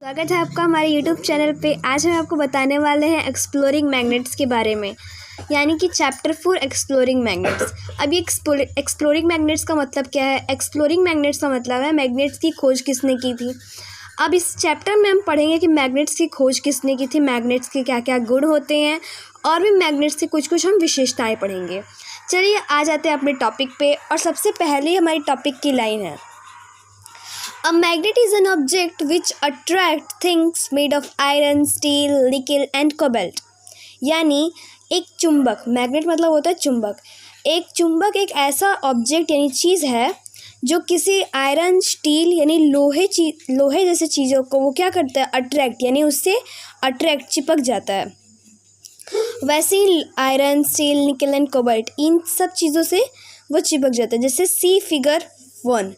स्वागत है आपका हमारे YouTube चैनल पे। आज हम आपको बताने वाले हैं एक्सप्लोरिंग मैग्नेट्स के बारे में, यानी कि चैप्टर 4 एक्सप्लोरिंग मैग्नेट्स। अब ये एक्सप्लोरिंग मैग्नेट्स का मतलब क्या है? एक्सप्लोरिंग मैग्नेट्स का मतलब है मैग्नेट्स की खोज किसने की थी। अब इस चैप्टर में हम पढ़ेंगे कि मैग्नेट्स की खोज किसने की थी, मैग्नेट्स के क्या क्या गुण होते हैं, और भी मैग्नेट्स की कुछ हम विशेषताएँ पढ़ेंगे। चलिए आ जाते हैं अपने टॉपिक पे, और सबसे पहले हमारी टॉपिक की लाइन है, A magnet is an object which attracts things made of iron, steel, nickel and cobalt। यानी एक चुंबक, मैग्नेट मतलब होता है चुंबक। एक चुंबक एक ऐसा ऑब्जेक्ट यानी चीज़ है जो किसी आयरन, स्टील यानी लोहे जैसे चीज़ों को वो क्या करता है, अट्रैक्ट, यानी उससे अट्रैक्ट चिपक जाता है। वैसे ही iron, steel, nickel and cobalt इन सब चीज़ों से वो चिपक जाता है। जैसे सी फिगर 1।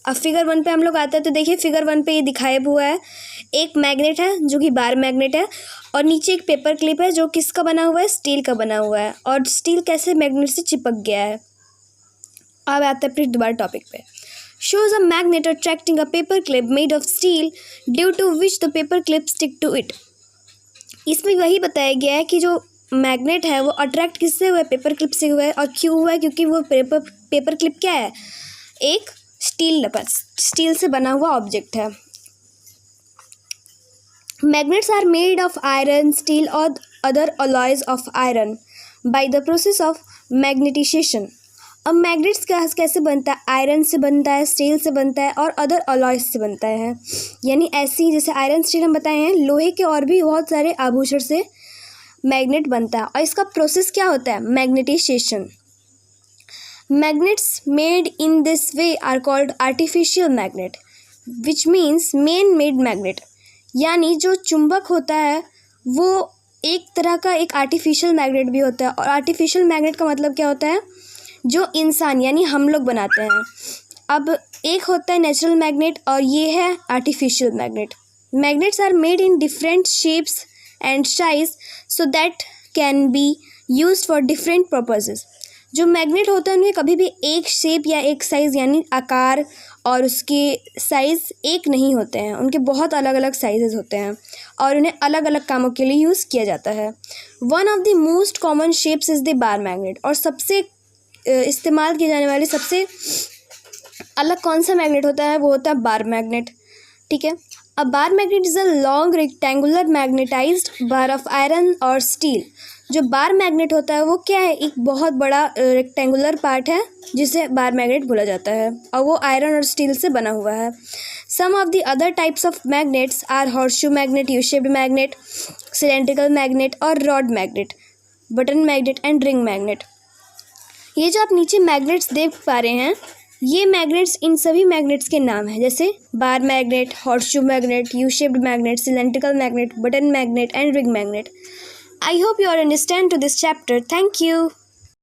अब फिगर 1 पे हम लोग आते हैं तो देखिए फिगर 1 पे ये दिखाया हुआ है, एक मैग्नेट है जो कि बार मैग्नेट है, और नीचे एक पेपर क्लिप है जो किसका बना हुआ है, स्टील का बना हुआ है। और स्टील कैसे मैग्नेट से चिपक गया है। अब आते हैं फिर दोबारा टॉपिक पे। Shows a magnet attracting a paper clip made of steel due to which the paper clip stick to it. इसमें वही बताया गया है कि जो मैग्नेट है वो अट्रैक्ट किससे हुआ है, पेपर क्लिप से हुआ है। और क्यों हुआ है? क्योंकि वो पेपर क्लिप क्या है, एक स्टील से बना हुआ ऑब्जेक्ट है। Magnets are made of iron, steel और other alloys of iron by the process of magnetization. अब मैग्नेट्स कैसे बनता है? आयरन से बनता है, स्टील से बनता है और अदर अलॉयज से बनता है। यानी ऐसी जैसे आयरन, स्टील हम बताए हैं, लोहे के और भी बहुत सारे आभूषण से मैग्नेट बनता है। और इसका प्रोसेस क्या होता है, magnetisation. Magnets made in this way are called artificial magnet, which means man-made magnet। यानी जो चुंबक होता है वो एक तरह का एक आर्टिफिशियल मैग्नेट भी होता है। और आर्टिफिशियल मैग्नेट का मतलब क्या होता है, जो इंसान यानी हम लोग बनाते हैं। अब एक होता है नेचुरल मैग्नेट और ये है artificial magnet. Magnets are made in different shapes and size so that can be used for different purposes. जो मैग्नेट होते हैं उनमें कभी भी एक शेप या एक साइज़ यानी आकार और उसके साइज़ एक नहीं होते हैं, उनके बहुत अलग अलग साइजेस होते हैं और उन्हें अलग अलग कामों के लिए यूज़ किया जाता है। One of the most common shapes is the bar magnet. और सबसे इस्तेमाल किए जाने वाले सबसे अलग कौन सा मैग्नेट होता है, वो होता है बार मैग्नेट। ठीक है। A bar magnet is a long rectangular magnetized bar of iron और स्टील। जो बार मैग्नेट होता है वो क्या है, एक बहुत बड़ा रेक्टेंगुलर पार्ट है जिसे बार मैग्नेट बोला जाता है, और वो आयरन और स्टील से बना हुआ है। Some of the other types of magnets are horseshoe magnet, U shaped magnet, cylindrical magnet और rod magnet, button magnet and ring magnet. ये जो आप नीचे मैग्नेट्स देख पा रहे हैं, ये मैग्नेट्स इन सभी मैग्नेट्स के नाम हैं, जैसे bar magnet, horseshoe magnet, U shaped magnet, cylindrical magnet, button magnet and ring magnet. I hope you all understand to this chapter. Thank you.